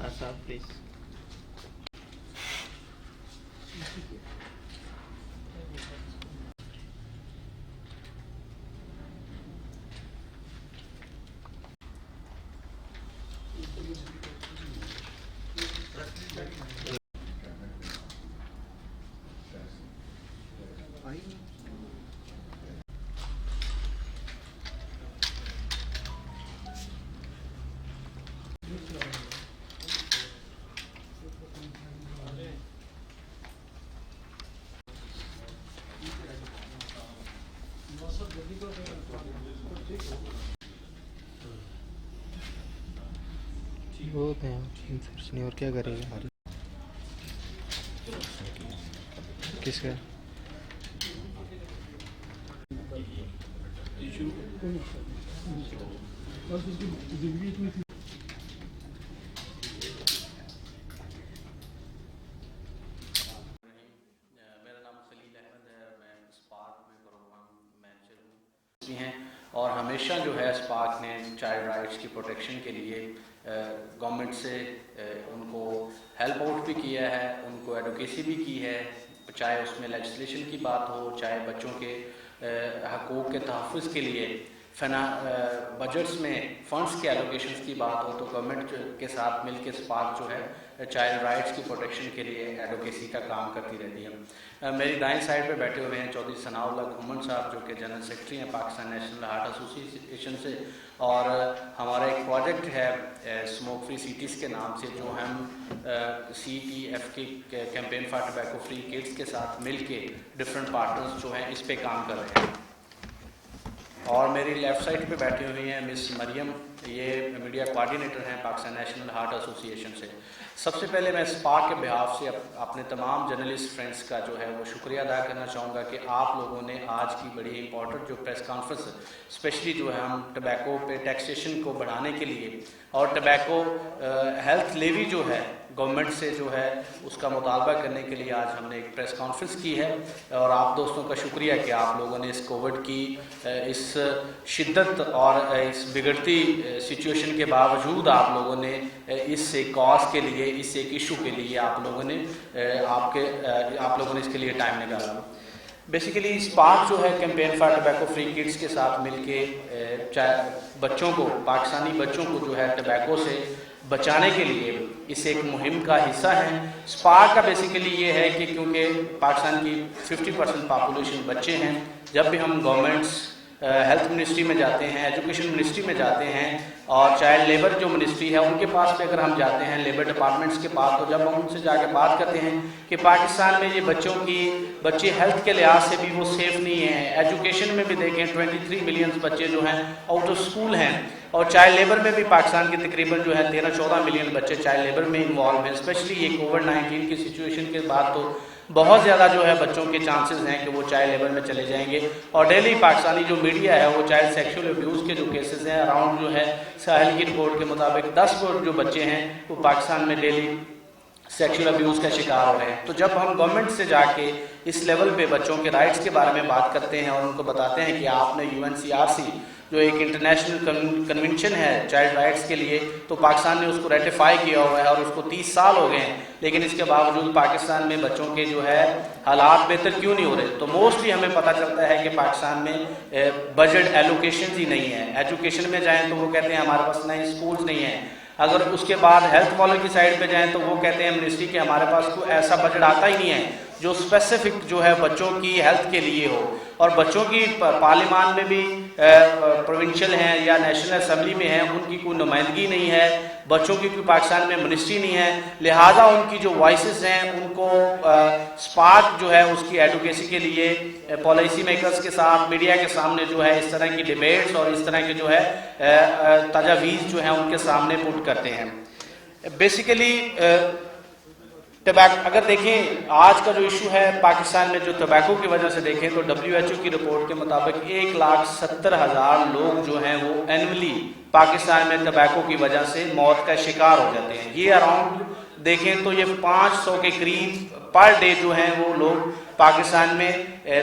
رانا صاحب پلیز. ہوتے ہیں اور کیا کریں گے. کس کا ہیں اور ہمیشہ جو ہے اسپارک نے چائلڈ رائٹس کی پروٹیکشن کے لیے گورنمنٹ سے ان کو ہیلپ آؤٹ بھی کیا ہے، ان کو ایڈوکیسی بھی کی ہے، چاہے اس میں لیجسلیشن کی بات ہو، چاہے بچوں کے حقوق کے تحفظ کے لیے بجٹس میں فنڈس کے ایلوکیشنز کی بات ہو، تو گورنمنٹ کے ساتھ مل کے اسپارک جو ہے چائلڈ رائٹس کی پروٹیکشن کے لیے ایڈوکیسی کا کام کرتی رہتی ہے. میری دائیں سائڈ پہ بیٹھے ہوئے ہیں چودھری ثناء اللہ گھومن صاحب، جو کہ جنرل سیکرٹری ہیں پاکستان نیشنل ہارٹ ایسوسی ایشن سے، اور ہمارا ایک پروجیکٹ ہے اسموک فری سٹیز کے نام سے، جو ہم CTF کے campaign for tobacco free kids کے ساتھ مل کے ڈفرینٹ پارٹنرز جو ہیں اس پہ کام کر رہے ہیں. اور میری لیفٹ سائڈ پہ بیٹھی ہوئی ہیں مس مریم، یہ میڈیا کوآرڈینیٹر ہیں پاکستان نیشنل ہارٹ ایسوسی ایشن سے. سب سے پہلے میں اسپارک کے بہاف سے اپنے تمام جرنلسٹ فرینڈز کا جو ہے وہ شکریہ ادا کرنا چاہوں گا کہ آپ لوگوں نے آج کی بڑی امپورٹنٹ جو پریس کانفرنس اسپیشلی جو ہے ہم ٹبیکو پہ ٹیکسیشن کو بڑھانے کے لیے اور ٹبیکو ہیلتھ لیوی جو ہے گورنمنٹ سے جو ہے اس کا مطالبہ کرنے کے لیے آج ہم نے ایک پریس کانفرنس کی ہے. اور آپ دوستوں کا شکریہ کہ آپ لوگوں نے اس کووڈ کی اس شدت اور اس بگڑتی سچویشن کے باوجود آپ لوگوں نے اس ایک کاز کے لیے، اس ایک ایشو کے لیے آپ لوگوں نے اس کے لیے ٹائم نکالا. بیسیکلی اسپارک جو ہے campaign for tobacco free kids کے ساتھ مل کے بچوں کو، پاکستانی بچوں کو جو ہے ٹبیکو سے بچانے کے لیے اس ایک مہم کا حصہ ہیں. اسپارک کا بیسیکلی یہ ہے کہ کیونکہ پاکستان کی 50% پاپولیشن بچے ہیں، جب بھی ہم گورنمنٹس ہیلتھ منسٹری میں جاتے ہیں، ایجوکیشن منسٹری میں جاتے ہیں، اور چائلڈ لیبر جو منسٹری ہے ان کے پاس پہ اگر ہم جاتے ہیں، لیبر ڈپارٹمنٹس کے پاس، تو جب ہم ان سے جا کے بات کرتے ہیں کہ پاکستان میں یہ بچے ہیلتھ کے لحاظ سے بھی وہ سیف نہیں ہیں. ایجوکیشن میں بھی دیکھیں 23 ملین بچے جو ہیں آؤٹ آف اسکول ہیں، اور چائلڈ لیبر میں بھی پاکستان کے تقریباً جو ہے 13-14 ملین بچے چائلڈ لیبر میں انوالو ہیں. اسپیشلی یہ کووڈ-19 کی سچویشن کے بعد تو بہت زیادہ جو ہے بچوں کے چانسز ہیں کہ وہ چائلڈ لیبر میں چلے جائیں گے. اور ڈیلی پاکستانی جو میڈیا ہے وہ چائلڈ سیکشول ابیوز کے جو کیسز ہیں، اراؤنڈ جو ہے ساحل کی رپورٹ کے مطابق 10 جو بچے ہیں وہ پاکستان میں ڈیلی سیکشول ابیوز کا شکار ہو رہے ہیں. تو جب ہم گورنمنٹ سے جا کے اس لیول پہ بچوں کے رائٹس کے بارے میں بات کرتے ہیں اور ان کو بتاتے ہیں کہ آپ نے UNCRC جو ایک انٹرنیشنل کنونشن ہے چائلڈ رائٹس کے لیے، تو پاکستان نے اس کو ریٹیفائی کیا ہوا ہے اور اس کو 30 سال ہو گئے ہیں، لیکن اس کے باوجود پاکستان میں بچوں کے جو ہے حالات بہتر کیوں نہیں ہو رہے؟ تو موسٹلی ہمیں پتہ چلتا ہے کہ پاکستان میں بجٹ ایلوکیشنز ہی نہیں ہیں. ایجوکیشن میں جائیں تو وہ کہتے ہیں ہمارے پاس نئے اسکولز نہیں ہیں. اگر اس کے بعد ہیلتھ والوں کی سائڈ پہ جائیں تو وہ کہتے ہیں منسٹری کہ ہمارے پاس کوئی ایسا بجٹ آتا ہی نہیں ہے جو اسپیسیفک جو ہے بچوں کی ہیلتھ کے لیے ہو. اور بچوں کی پارلیمان میں بھی پروونشل ہیں یا نیشنل اسمبلی میں ہیں، ان کی کوئی نمائندگی نہیں ہے. بچوں کی کوئی پاکستان میں منسٹری نہیں ہے، لہٰذا ان کی جو وائسز ہیں ان کو اسپارک جو ہے اس کی ایڈوکیسی کے لیے پالیسی میکرز کے ساتھ میڈیا کے سامنے جو ہے اس طرح کی ڈیبیٹس اور اس طرح کے جو ہے تجاویز جو ہیں ان کے سامنے پٹ کرتے ہیں. بیسیکلی اگر دیکھیں آج کا جو ایشو ہے پاکستان میں جو ٹبیکو کی وجہ سے دیکھیں تو WHO کی رپورٹ کے مطابق 1,70,000 لوگ جو ہیں وہ اینولی پاکستان میں ٹبیکو کی وجہ سے موت کا شکار ہو جاتے ہیں. یہ اراؤنڈ دیکھیں تو یہ 500 کے قریب پر ڈے جو ہیں وہ لوگ پاکستان میں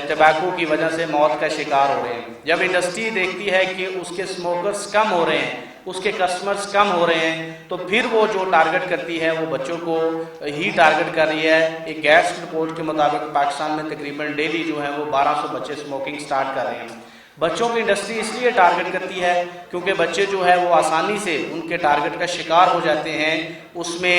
ٹبیکو کی وجہ سے موت کا شکار ہو رہے ہیں. جب انڈسٹری دیکھتی ہے کہ اس کے اسموکرز کم ہو رہے ہیں, اس کے کسٹمرز کم ہو رہے ہیں, تو پھر وہ جو ٹارگٹ کرتی ہے وہ بچوں کو ہی ٹارگٹ کر رہی ہے. ایک گیس رپورٹ کے مطابق پاکستان میں تقریباً ڈیلی جو ہے وہ 1200 بچے اسموکنگ سٹارٹ کر رہے ہیں. بچوں کی انڈسٹری اس لیے ٹارگٹ کرتی ہے کیونکہ بچے جو ہے وہ آسانی سے ان کے ٹارگٹ کا شکار ہو جاتے ہیں. اس میں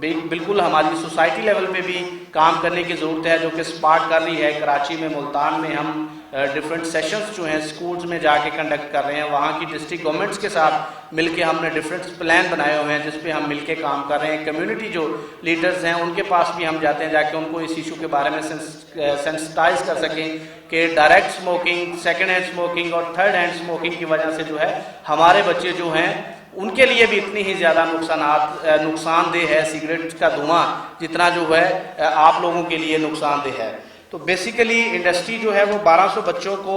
بالکل ہماری سوسائٹی لیول پہ بھی کام کرنے کی ضرورت ہے, جو کہ سپارٹ کر رہی ہے. کراچی میں, ملتان میں ہم ڈفرینٹ سیشنز جو ہیں سکولز میں جا کے کنڈکٹ کر رہے ہیں. وہاں کی ڈسٹرکٹ گورنمنٹس کے ساتھ مل کے ہم نے ڈفرینٹ پلان بنائے ہوئے ہیں جس پہ ہم مل کے کام کر رہے ہیں. کمیونٹی جو لیڈرز ہیں ان کے پاس بھی ہم جاتے ہیں, جا کے ان کو اس ایشو کے بارے میں سینسٹائز کر سکیں کہ direct smoking, second hand smoking اور تھرڈ ہینڈ اسموکنگ کی وجہ سے جو ہے ہمارے بچے جو ہیں ان کے لیے بھی اتنی ہی زیادہ نقصان دہ ہے سگریٹ کا دھواں جتنا جو ہے آپ لوگوں کے لیے نقصان دہ ہے. تو بیسیکلی انڈسٹری جو ہے وہ 1200 بچوں کو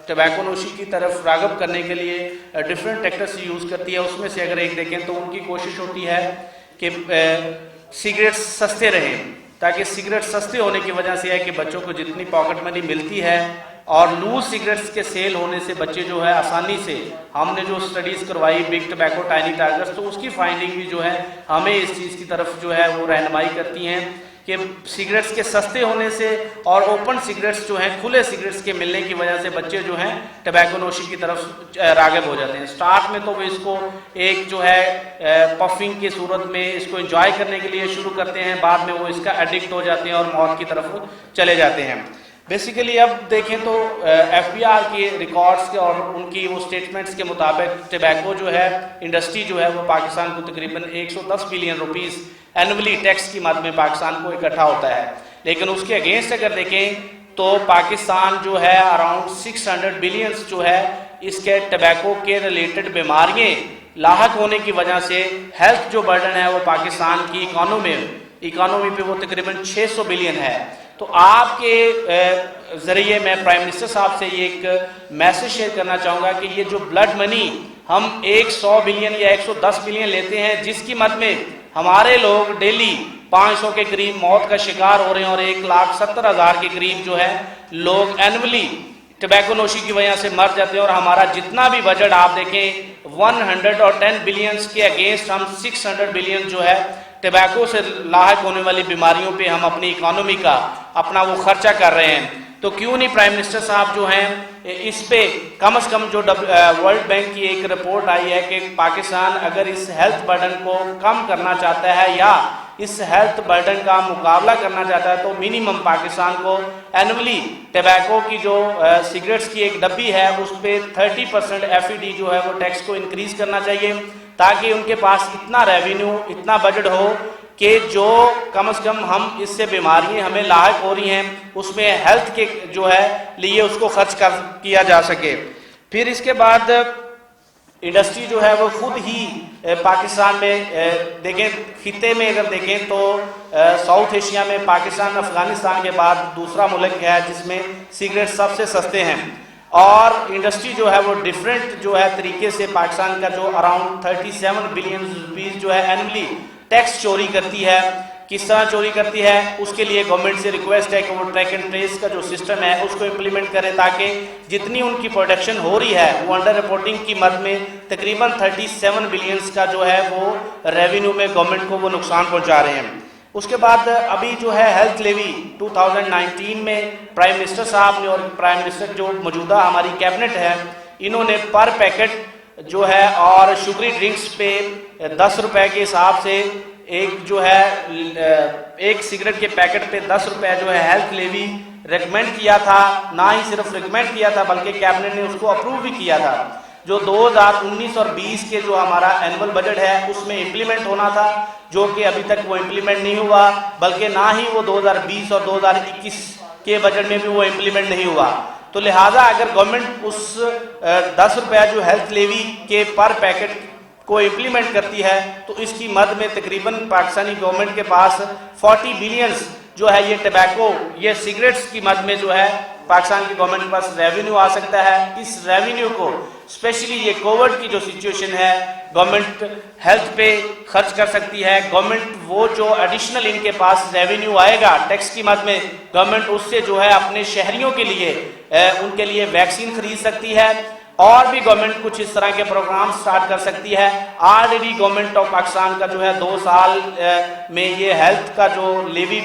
ٹبیکو نوشی کی طرف راغب کرنے کے لیے ڈفرینٹ ٹیکٹکس یوز کرتی ہے. اس میں سے اگر ایک دیکھیں تو ان کی کوشش ہوتی ہے کہ سگریٹ سستے رہیں, تاکہ سگریٹ سستے ہونے کی وجہ سے ہے کہ بچوں کو جتنی پاکٹ منی ملتی ہے اور لوز سگریٹس کے سیل ہونے سے بچے جو ہے آسانی سے, ہم نے جو اسٹڈیز کروائی بگ ٹبیکو ٹائنی ٹارگٹس, تو اس کی فائنڈنگ بھی جو ہے ہمیں اس چیز کی طرف جو ہے وہ رہنمائی کرتی ہیں کہ سگریٹس کے سستے ہونے سے اور اوپن سگریٹس جو ہیں, کھلے سگریٹس کے ملنے کی وجہ سے بچے جو ہیں ٹبیکو نوشی کی طرف راغب ہو جاتے ہیں. سٹارٹ میں تو وہ اس کو ایک جو ہے پفنگ کی صورت میں اس کو انجوائے کرنے کے لیے شروع کرتے ہیں, بعد میں وہ اس کا ایڈکٹ ہو جاتے ہیں اور موت کی طرف چلے جاتے ہیں. بیسیکلی اب دیکھیں تو ایف بی آر کے ریکارڈز کے اور ان کی وہ سٹیٹمنٹس کے مطابق ٹبیکو جو ہے انڈسٹری جو ہے وہ پاکستان کو تقریباً 110 بلین روپیز اینولی ٹیکس کی مد میں پاکستان کو اکٹھا ہوتا ہے. لیکن اس کے اگینسٹ اگر دیکھیں تو پاکستان جو ہے اراؤنڈ 600 بلینز جو ہے اس کے ٹبیکو کے ریلیٹڈ بیماریاں لاحق ہونے کی وجہ سے ہیلتھ جو برڈن ہے وہ پاکستان کی اکانومی پہ وہ تقریباً 600 بلین ہے. تو آپ کے ذریعے میں پرائم منسٹر صاحب سے یہ ایک میسج شیئر کرنا چاہوں گا کہ یہ جو بلڈ منی ہم 100 بلین یا 110 بلین لیتے ہیں, جس کی مد میں ہمارے لوگ ڈیلی 500 کے قریب موت کا شکار ہو رہے ہیں اور 1,70,000 کے قریب جو ہے لوگ اینولی ٹبیکو نوشی کی وجہ سے مر جاتے ہیں. اور ہمارا جتنا بھی بجٹ آپ دیکھیں 110 بلینز کے اگینسٹ ہم 600 بلین جو ہے ٹبیکو سے لاحق ہونے والی بیماریوں پہ ہم اپنی اکانومی کا اپنا وہ خرچہ کر رہے ہیں. تو کیوں نہیں پرائم منسٹر صاحب جو ہیں اس پہ کم از کم جو ورلڈ بینک کی ایک رپورٹ آئی ہے کہ پاکستان اگر اس ہیلتھ برڈن کو کم کرنا چاہتا ہے یا اس ہیلتھ برڈن کا مقابلہ کرنا چاہتا ہے تو منیمم پاکستان کو اینولی ٹبیکو کی جو سگریٹس کی ایک ڈبی ہے اس پہ 30% FED جو ہے وہ ٹیکس کو انکریز کرنا چاہیے, تاکہ ان کے پاس اتنا ریونیو, اتنا بجٹ ہو کہ جو کم از کم ہم اس سے بیماریاں ہمیں لاحق ہو رہی ہیں اس میں ہیلتھ کے جو ہے لیے اس کو خرچ کیا جا سکے. پھر اس کے بعد انڈسٹری جو ہے وہ خود ہی پاکستان میں دیکھیں, خطے میں اگر دیکھیں تو ساؤتھ ایشیا میں پاکستان افغانستان کے بعد دوسرا ملک ہے جس میں سگریٹ سب سے سستے ہیں. اور انڈسٹری جو ہے وہ ڈیفرنٹ جو ہے طریقے سے پاکستان کا جو اراؤنڈ 37 بلین روپیز جو ہے اینولی ٹیکس چوری کرتی ہے. کس طرح چوری کرتی ہے اس کے لیے گورنمنٹ سے ریکویسٹ ہے کہ وہ ٹریک اینڈ ٹریس کا جو سسٹم ہے اس کو امپلیمنٹ کریں, تاکہ جتنی ان کی پروڈکشن ہو رہی ہے وہ انڈر رپورٹنگ کی مد میں تقریباً 37 بلینز کا جو ہے وہ ریونیو میں گورنمنٹ کو وہ نقصان پہنچا رہے ہیں. اس کے بعد ابھی جو ہے ہیلتھ لیوی 2019 میں پرائم منسٹر صاحب نے اور پرائم منسٹر جو موجودہ ہماری کیبنٹ ہے انہوں نے پر پیکٹ جو ہے اور شوگری ڈرنکس پہ 10 روپے کے حساب سے ایک جو ہے ایک سگریٹ کے پیکٹ پہ 10 روپے جو ہے ہیلتھ لیوی ریکمینڈ کیا تھا. نہ ہی صرف ریکمینڈ کیا تھا بلکہ کیبنٹ نے اس کو اپروو بھی کیا تھا. جو 2019 اور 20 کے جو ہمارا اینول بجٹ ہے اس میں امپلیمنٹ ہونا تھا, جو کہ ابھی تک وہ امپلیمنٹ نہیں ہوا, بلکہ نہ ہی وہ 2020 اور 2021 کے بجٹ میں بھی وہ امپلیمنٹ نہیں ہوا. تو لہٰذا اگر گورنمنٹ اس 10 روپے جو ہیلتھ لیوی کے پر پیکٹ کو امپلیمنٹ کرتی ہے تو اس کی مد میں تقریباً پاکستانی گورنمنٹ کے پاس 40 بلینز جو ہے یہ ٹبیکو یہ سگریٹس کی مد میں جو ہے پاکستان کی گورنمنٹ کے پاس ریونیو آ سکتا ہے. اس ریونیو کو اسپیشلی یہ کووڈ کی جو سچویشن ہے گورنمنٹ ہیلتھ پہ خرچ کر سکتی ہے. گورنمنٹ وہ جو ایڈیشنل ان کے پاس ریونیو آئے گا ٹیکس کی مد میں گورنمنٹ اس سے جو ہے اپنے شہریوں کے لیے ان کے لیے ویکسین خرید سکتی ہے. اور بھی گورنمنٹ کچھ اس طرح کے پروگرام سٹارٹ کر سکتی ہے. آلریڈی گورنمنٹ آف پاکستان کا جو ہے 2 سال میں یہ ہیلتھ کا جو لیوی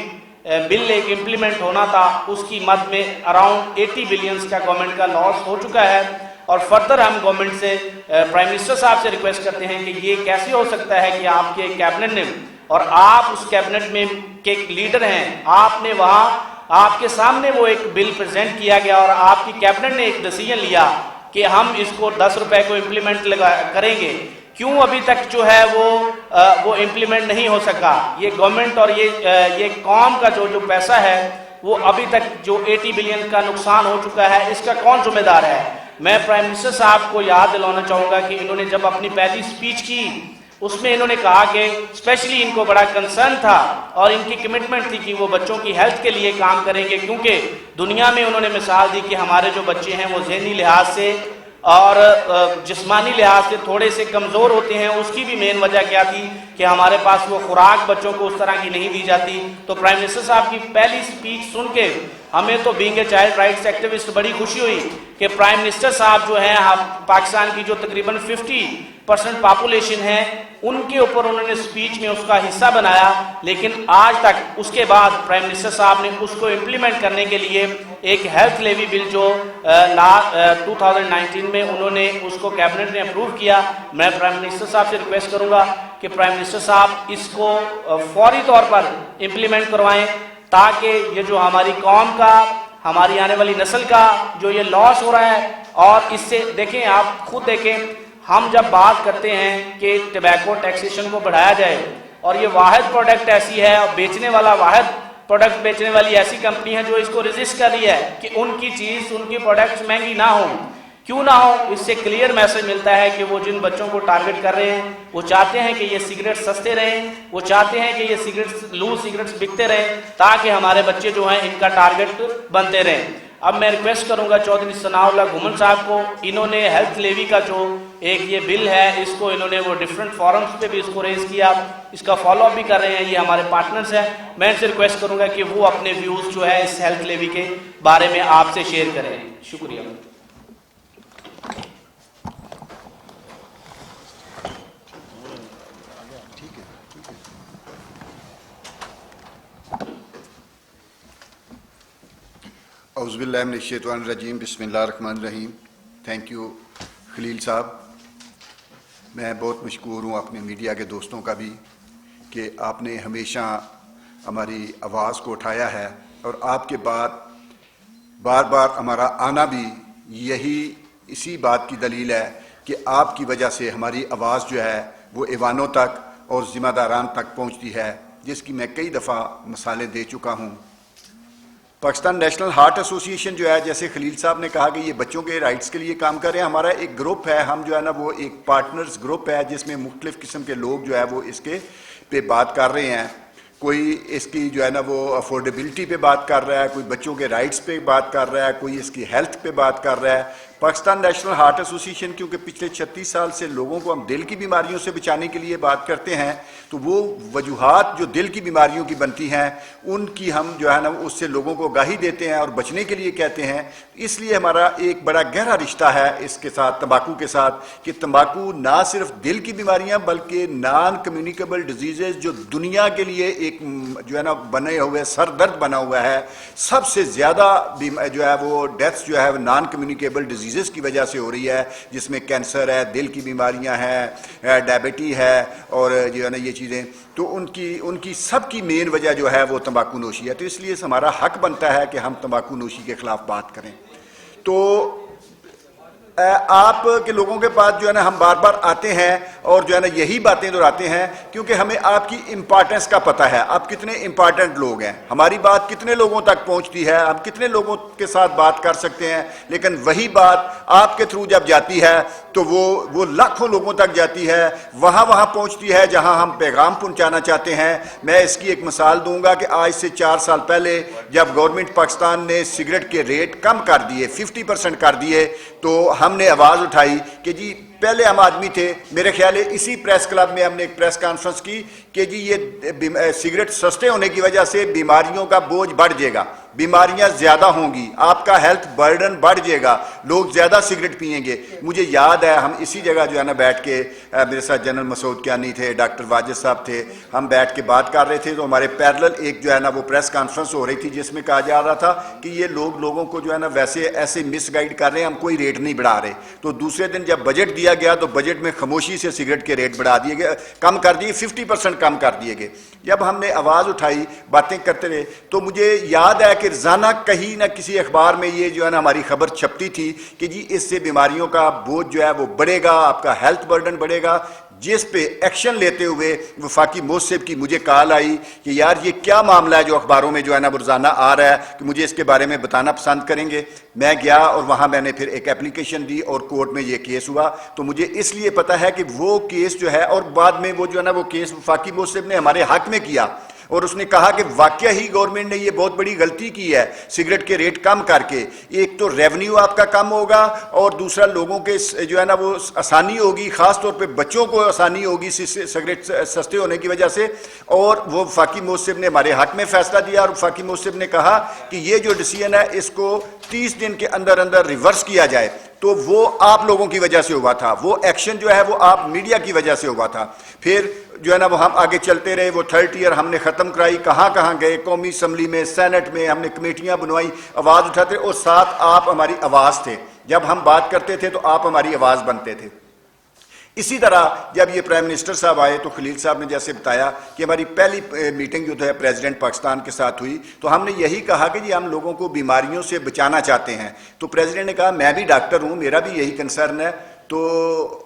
بل ایک امپلیمنٹ ہونا تھا اس کی مد میں اراؤنڈ 80 بلینز کا گورنمنٹ کا لاس ہو چکا ہے. اور فردر ہم گورنمنٹ سے پرائم منسٹر صاحب سے ریکویسٹ کرتے ہیں کہ یہ کیسے ہو سکتا ہے کہ آپ کے کیبنٹ نے اور آپ اس کیبنٹ میں کے لیڈر ہیں, آپ نے وہاں آپ کے سامنے وہ ایک بل پریزنٹ کیا گیا اور آپ کی کیبنٹ نے ایک ڈیسیژن لیا کہ ہم اس کو 10 روپے کو امپلیمنٹ کریں گے, کیوں ابھی تک جو ہے وہ امپلیمنٹ نہیں ہو سکا؟ یہ گورنمنٹ اور یہ قوم کا جو پیسہ ہے وہ ابھی تک جو 80 بلین کا نقصان ہو چکا ہے اس کا کون ذمہ دار ہے؟ میں پرائم منسٹر صاحب کو یاد دلانا چاہوں گا کہ انہوں نے جب اپنی پہلی سپیچ کی اس میں انہوں نے کہا کہ اسپیشلی ان کو بڑا کنسرن تھا اور ان کی کمٹمنٹ تھی کہ وہ بچوں کی ہیلتھ کے لیے کام کریں گے, کیونکہ دنیا میں انہوں نے مثال دی کہ ہمارے جو بچے ہیں وہ ذہنی لحاظ سے اور جسمانی لحاظ سے تھوڑے سے کمزور ہوتے ہیں. اس کی بھی مین وجہ کیا تھی کہ ہمارے پاس وہ خوراک بچوں کو اس طرح کی نہیں دی جاتی. تو پرائم منسٹر صاحب کی پہلی سپیچ سن کے ہمیں تو being a child rights activist بڑی خوشی ہوئی کہ پرائم منسٹر صاحب جو ہیں پاکستان کی جو تقریباً 50% پاپولیشن ہے ان کے اوپر انہوں نے سپیچ میں اس کا حصہ بنایا. لیکن آج تک اس کے بعد پرائم منسٹر صاحب نے اس کو امپلیمنٹ کرنے کے لیے ایک ہیلتھ لیوی بل جو 2019 میں انہوں نے اس کو کیبنٹ نے اپروو کیا. میں پرائم منسٹر صاحب سے ریکویسٹ کروں گا کہ پرائم منسٹر صاحب اس کو فوری طور پر امپلیمنٹ کروائیں تاکہ یہ جو ہماری قوم کا ہماری آنے والی نسل کا جو یہ لاس ہو رہا ہے. اور اس سے دیکھیں آپ خود دیکھیں ہم جب بات کرتے ہیں کہ ٹبیکو ٹیکسیشن کو بڑھایا جائے اور یہ واحد پروڈکٹ ایسی ہے اور بیچنے والا واحد پروڈکٹ بیچنے والی ایسی کمپنی ہے جو اس کو رجسٹ کر رہی ہے کہ ان کی چیز ان کی پروڈکٹس مہنگی نہ ہوں. کیوں نہ ہو؟ اس سے کلیئر میسج ملتا ہے کہ وہ جن بچوں کو ٹارگٹ کر رہے ہیں وہ چاہتے ہیں کہ یہ سگریٹ سستے رہیں, وہ چاہتے ہیں کہ یہ لوز سگریٹس بکتے رہیں تاکہ ہمارے بچے جو ہیں ان کا ٹارگٹ بنتے رہیں. اب میں ریکویسٹ کروں گا چودھری ثناء اللہ گھومن صاحب کو, انہوں نے ہیلتھ لیوی کا جو ایک یہ بل ہے اس کو انہوں نے وہ ڈفرینٹ فورمز پہ بھی اس کو ریز کیا, اس کا فالو اپ بھی کر رہے ہیں, یہ ہمارے پارٹنرز ہیں. میں ان سے ریکویسٹ کروں گا کہ وہ اپنے ویوز جو ہے اس ہیلتھ لیوی کے بارے میں آپ سے شیئر کریں. شکریہ. اعوذ باللہ من الشیطان الرجیم. بسم اللہ الرحمن الرحیم. تھینک یو خلیل صاحب. میں بہت مشکور ہوں اپنے میڈیا کے دوستوں کا بھی کہ آپ نے ہمیشہ ہماری آواز کو اٹھایا ہے اور آپ کے بعد بار بار ہمارا آنا بھی اسی بات کی دلیل ہے کہ آپ کی وجہ سے ہماری آواز جو ہے وہ ایوانوں تک اور ذمہ داران تک پہنچتی ہے, جس کی میں کئی دفعہ مثالیں دے چکا ہوں. پاکستان نیشنل ہارٹ ایسوسی ایشن جو ہے, جیسے خلیل صاحب نے کہا کہ یہ بچوں کے رائٹس کے لیے کام کر رہے ہیں, ہمارا ایک گروپ ہے, ہم جو ہے نا وہ ایک پارٹنرز گروپ ہے جس میں مختلف قسم کے لوگ جو ہے وہ اس کے پہ بات کر رہے ہیں. کوئی اس کی جو ہے نا وہ افورڈیبلٹی پہ بات کر رہا ہے, کوئی بچوں کے رائٹس پہ بات کر رہا ہے, کوئی اس کی ہیلتھ پہ بات کر رہا ہے. پاکستان نیشنل ہارٹ ایسوسی ایشن کیونکہ پچھلے 36 سال سے لوگوں کو ہم دل کی بیماریوں سے بچانے کے لیے بات کرتے ہیں, تو وہ وجوہات جو دل کی بیماریوں کی بنتی ہیں ان کی ہم جو ہے نا اس سے لوگوں کو آگاہی دیتے ہیں اور بچنے کے لیے کہتے ہیں. اس لیے ہمارا ایک بڑا گہرا رشتہ ہے اس کے ساتھ, تمباکو کے ساتھ, کہ تمباکو نہ صرف دل کی بیماریاں بلکہ نان کمیونیکیبل ڈیزیزز جو دنیا کے لیے ایک جو ہے نا بنے ہوئے سر درد بنا ہوا ہے, سب سے زیادہ جو ہے وہ ڈیتھس جو ہے نان کمیونیکیبل ڈیزیزز کی وجہ سے ہو رہی ہے, جس میں کینسر ہے, دل کی بیماریاں ہیں, ڈائبٹی ہے اور جو ہے نا یہ چیزیں, تو ان کی سب کی مین وجہ جو ہے وہ تمباکو نوشی ہے. تو اس لیے ہمارا حق بنتا ہے کہ ہم تمباکو نوشی کے خلاف بات کریں. تو آپ کے لوگوں کے پاس جو ہے نا ہم بار بار آتے ہیں اور جو ہے نا یہی باتیں دہراتے ہیں کیونکہ ہمیں آپ کی امپارٹنس کا پتہ ہے، آپ کتنے امپارٹنٹ لوگ ہیں، ہماری بات کتنے لوگوں تک پہنچتی ہے، ہم کتنے لوگوں کے ساتھ بات کر سکتے ہیں، لیکن وہی بات آپ کے تھرو جب جاتی ہے تو وہ لاکھوں لوگوں تک جاتی ہے، وہاں پہنچتی ہے جہاں ہم پیغام پہنچانا چاہتے ہیں۔ میں اس کی ایک مثال دوں گا کہ آج سے 4 سال پہلے جب گورنمنٹ پاکستان نے سگریٹ کے ریٹ کم کر دیے، 50% کر دیے، تو ہم نے آواز اٹھائی کہ جی پہلے ہم آدمی تھے، میرے خیال ہے اسی پریس کلب میں ہم نے ایک پریس کانفرنس کی کہ جی یہ سگریٹ سستے ہونے کی وجہ سے بیماریوں کا بوجھ بڑھ جائے گا، بیماریاں زیادہ ہوں گی، آپ کا ہیلتھ برڈن بڑھ جائے گا، لوگ زیادہ سگریٹ پئیں گے۔ مجھے یاد ہے ہم اسی جگہ جو ہے نا بیٹھ کے، میرے ساتھ جنرل مسعود کیانی تھے، ڈاکٹر واجد صاحب تھے، ہم بیٹھ کے بات کر رہے تھے، تو ہمارے پیرلل ایک جو ہے نا وہ پریس کانفرنس ہو رہی تھی جس میں کہا جا رہا تھا کہ یہ لوگوں کو جو ہے نا ویسے ایسے مس گائیڈ کر رہے ہیں، ہم کوئی ریٹ نہیں بڑھا رہے۔ تو دوسرے دن جب بجٹ دیا گیا تو بجٹ میں خاموشی سے سگریٹ کے ریٹ بڑھا دیے گئے، کم کر دیے، 50% کم کر دیے گئے۔ جب ہم نے آواز اٹھائی، باتیں کرتے رہے، تو مجھے یاد ہے کہ روزانہ کہیں نہ کسی اخبار میں یہ جو ہے نا ہماری خبر چھپتی تھی کہ جی اس سے بیماریوں کا بوجھ جو ہے وہ بڑھے گا، آپ کا ہیلتھ برڈن بڑھے گا، جس پہ ایکشن لیتے ہوئے وفاقی موصف کی مجھے کال آئی کہ یار یہ کیا معاملہ ہے جو اخباروں میں جو ہے نا روزانہ آ رہا ہے کہ مجھے اس کے بارے میں بتانا پسند کریں گے۔ میں گیا اور وہاں میں نے پھر ایک اپلیکیشن دی اور کورٹ میں یہ کیس ہوا۔ تو مجھے اس لیے پتا ہے کہ وہ کیس جو ہے، اور بعد میں وہ جو ہے نا وہ کیس وفاقی موصف نے ہمارے حق میں کیا، اور اس نے کہا کہ واقعہ ہی گورنمنٹ نے یہ بہت بڑی غلطی کی ہے سگریٹ کے ریٹ کم کر کے، ایک تو ریونیو آپ کا کم ہوگا اور دوسرا لوگوں کے جو ہے نا وہ آسانی ہوگی، خاص طور پہ بچوں کو آسانی ہوگی سگریٹ سستے ہونے کی وجہ سے۔ اور وہ وفاقی موصف نے ہمارے حق میں فیصلہ دیا، اور وفاقی موصف نے کہا کہ یہ جو ڈیسیژن ہے اس کو 30 دن کے اندر ریورس کیا جائے۔ تو وہ آپ لوگوں کی وجہ سے ہوا تھا، وہ ایکشن جو ہے وہ آپ میڈیا کی وجہ سے ہوا تھا۔ پھر جو ہے نا وہ ہم آگے چلتے رہے، وہ 3rd ایئر ہم نے ختم کرائی، کہاں گئے، قومی اسمبلی میں، سینٹ میں ہم نے کمیٹیاں بنوائی، آواز اٹھاتے، اور ساتھ آپ ہماری آواز تھے، جب ہم بات کرتے تھے تو آپ ہماری آواز بنتے تھے۔ اسی طرح جب یہ پرائم منسٹر صاحب آئے تو خلیل صاحب نے جیسے بتایا کہ ہماری پہلی میٹنگ جو ہے پریزیڈنٹ پاکستان کے ساتھ ہوئی، تو ہم نے یہی کہا کہ جی ہم لوگوں کو بیماریوں سے بچانا چاہتے ہیں۔ تو پریزیڈنٹ نے کہا میں بھی ڈاکٹر ہوں، میرا بھی یہی کنسرن ہے، تو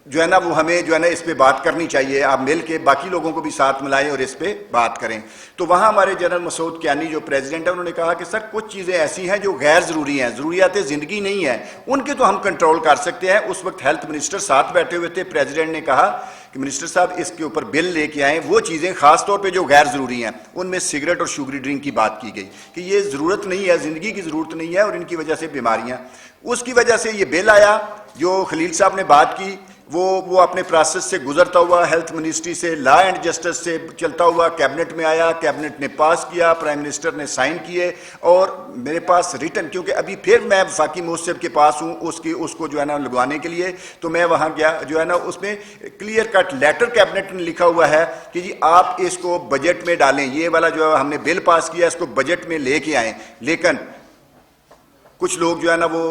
جو ہے نا وہ ہمیں جو ہے نا اس پہ بات کرنی چاہیے، آپ مل کے باقی لوگوں کو بھی ساتھ ملائیں اور اس پہ بات کریں۔ تو وہاں ہمارے جنرل مسعود کیانی جو پریزیڈنٹ ہے، انہوں نے کہا کہ سر کچھ چیزیں ایسی ہیں جو غیر ضروری ہیں، ضروریات زندگی نہیں ہیں، ان کے تو ہم کنٹرول کر سکتے ہیں۔ اس وقت ہیلتھ منسٹر ساتھ بیٹھے ہوئے تھے، پریزیڈنٹ نے کہا کہ منسٹر صاحب اس کے اوپر بل لے کے آئیں، وہ چیزیں خاص طور پہ جو غیر ضروری ہیں، ان میں سگریٹ اور شوگری ڈرنک کی بات کی گئی کہ یہ ضرورت نہیں ہے، زندگی کی ضرورت نہیں ہے، اور ان کی وجہ سے بیماریاں۔ اس کی وجہ سے یہ بل آیا جو خلیل صاحب نے بات کی، وہ اپنے پروسیس سے گزرتا ہوا ہیلتھ منسٹری سے، لا اینڈ جسٹس سے چلتا ہوا کیبنٹ میں آیا، کیبنٹ نے پاس کیا، پرائم منسٹر نے سائن کیے، اور میرے پاس ریٹن، کیونکہ ابھی پھر میں وفاقی موصف کے پاس ہوں اس کو جو ہے نا لگوانے کے لیے، تو میں وہاں گیا، جو ہے نا اس میں کلیئر کٹ لیٹر کیبنٹ نے لکھا ہوا ہے کہ جی آپ اس کو بجٹ میں ڈالیں، یہ والا جو ہم نے بل پاس کیا اس کو بجٹ میں لے کے آئیں۔ لیکن کچھ لوگ جو ہے نا وہ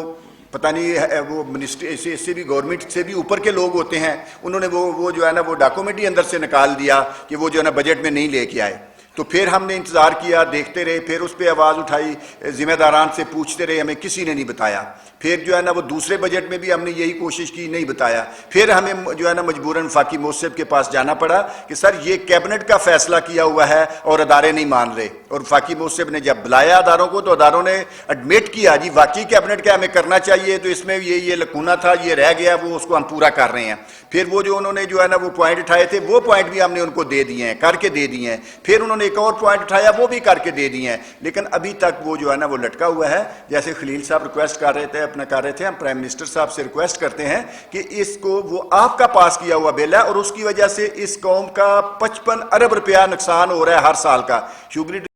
پتہ نہیں وہ منسٹری اس سے بھی گورنمنٹ سے بھی اوپر کے لوگ ہوتے ہیں، انہوں نے وہ جو ہے نا وہ ڈاکومنٹ ہی اندر سے نکال دیا کہ وہ جو ہے نا بجٹ میں نہیں لے کے آئے۔ تو پھر ہم نے انتظار کیا، دیکھتے رہے، پھر اس پہ آواز اٹھائی، ذمہ داران سے پوچھتے رہے، ہمیں کسی نے نہیں بتایا۔ پھر جو ہے نا وہ دوسرے بجٹ میں بھی ہم نے یہی کوشش کی، نہیں بتایا۔ پھر ہمیں جو ہے نا مجبوراً وفاقی موصف کے پاس جانا پڑا کہ سر یہ کیبنٹ کا فیصلہ کیا ہوا ہے اور ادارے نہیں مان رہے، اور وفاقی موصف نے جب بلایا اداروں کو تو اداروں نے ایڈمٹ کیا جی واقعی کیبنٹ کا ہمیں کرنا چاہیے، تو اس میں یہ لکونہ تھا، یہ رہ گیا، وہ اس کو ہم پورا کر رہے ہیں۔ پھر وہ جو انہوں نے جو ہے نا وہ پوائنٹ اٹھائے تھے، وہ پوائنٹ بھی ہم نے ان کو دے دیے ہیں، کر کے دے دیے ہیں۔ پھر انہوں نے ایک اور پوائنٹ اٹھایا، وہ بھی کر کے دے دیے ہیں، لیکن ابھی تک وہ جو ہے نا وہ لٹکا ہوا ہے۔ جیسے خلیل صاحب ریکویسٹ کر رہے تھے، ہم پرائم منسٹر صاحب سے ریکویسٹ کرتے ہیں کہ اس کو وہ آپ کا پاس کیا ہوا بل ہے، اور اس کی وجہ سے اس قوم کا 55 ارب روپیہ نقصان ہو رہا ہے ہر سال کا۔ شوگری